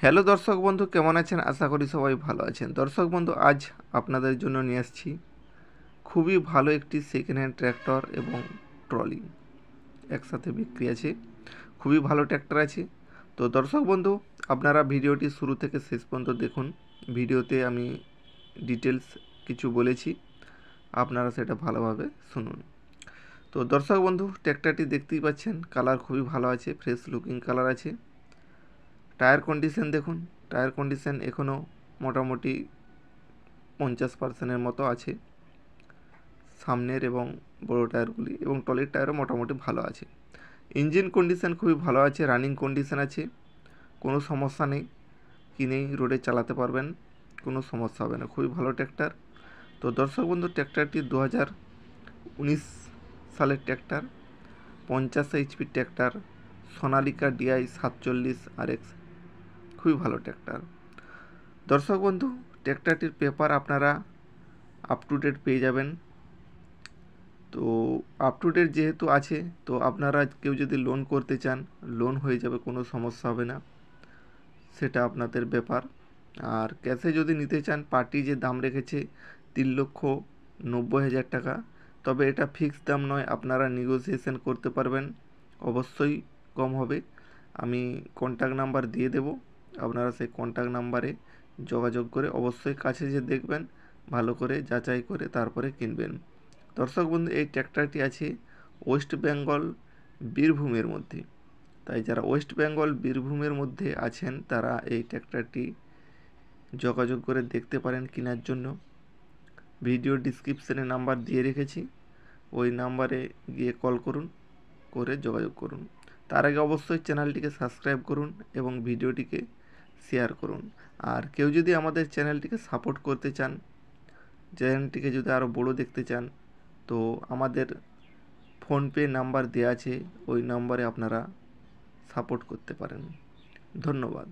Hello দর্শক বন্ধু, কেমন আছেন? আশা করি সবাই ভালো আছেন। দর্শক বন্ধু, আজ আপনাদের জন্য নিয়ে আসছি খুবই ভালো একটি সেকেন্ড হ্যান্ড ট্র্যাক্টর এবং ট্রলি একসাথে বিক্রি আছে। খুবই ভালো ট্র্যাক্টর আছে। তো দর্শক বন্ধু, আপনারা ভিডিওটি শুরু থেকে শেষ পর্যন্ত দেখুন। ভিডিওতে আমি ডিটেলস কিছু বলেছি, আপনারা সেটা ভালোভাবে শুনুন। তো দর্শক বন্ধু, ট্র্যাক্টরটি দেখতেই পাচ্ছেন, কালার খুবই ভালো আছে, ফ্রেশ লুকিং কালার আছে। টায়ার কন্ডিশন দেখুন, টায়ার কন্ডিশন এখনও মোটামুটি 50% মতো আছে সামনের এবং বড় টায়ারগুলি, এবং টলির টায়ারও মোটামুটি ভালো আছে। ইঞ্জিন কন্ডিশন খুবই ভালো আছে, রানিং কন্ডিশন আছে, কোনো সমস্যা নেই। কিনেই রোডে চালাতে পারবেন, কোনো সমস্যা হবে না। খুবই ভালো ট্র্যাক্টর। তো দর্শক বন্ধু, ট্র্যাক্টরটি 2019 সালের tractor, 50 HP tractor, Sonalika DI 47 RX। খুবই ভালো ট্র্যাক্টর। দর্শক বন্ধু, ট্র্যাক্টরটির পেপার আপনারা আপ টু ডেট পেয়ে যাবেন। তো আপ টু ডেট যেহেতু আছে, তো আপনারা কেউ যদি লোন করতে চান, লোন হয়ে যাবে, কোনো সমস্যা হবে না, সেটা আপনাদের ব্যাপার। আর ক্যাশে যদি নিতে চান, পার্টি যে দাম রেখেছে 3,90,000 টাকা, তবে এটা ফিক্সড দাম নয়, আপনারা নেগোসিয়েশন করতে পারবেন, অবশ্যই কম হবে। আমি কন্ট্যাক্ট নাম্বার দিয়ে দেব, আপনারা সেই কন্ট্যাক্ট নাম্বারে যোগাযোগ করে অবশ্যই কাছে যে দেখবেন, ভালো করে যাচাই করে তারপরে কিনবেন। দর্শক বন্ধু, এই ট্র্যাক্টরটি আছে ওয়েস্ট বেঙ্গল বীরভূমের মধ্যে। তাই যারা ওয়েস্ট বেঙ্গল বীরভূমের মধ্যে আছেন, তারা এই ট্র্যাক্টরটি যোগাযোগ করে দেখতে পারেন কেনার জন্য। ভিডিও ডিসক্রিপশানে নাম্বার দিয়ে রেখেছি, ওই নাম্বারে গিয়ে কল করুন, করে যোগাযোগ করুন। তার আগে অবশ্যই চ্যানেলটিকে সাবস্ক্রাইব করুন এবং ভিডিওটিকে শেয়ার করুন। আর কেউ যদি আমাদের চ্যানেলটিকে সাপোর্ট করতে চান, চ্যানেলটিকে যদি আরও বড় দেখতে চান, তো আমাদের ফোনপে নাম্বার দেওয়া আছে, ওই নাম্বারে আপনারা সাপোর্ট করতে পারেন। ধন্যবাদ।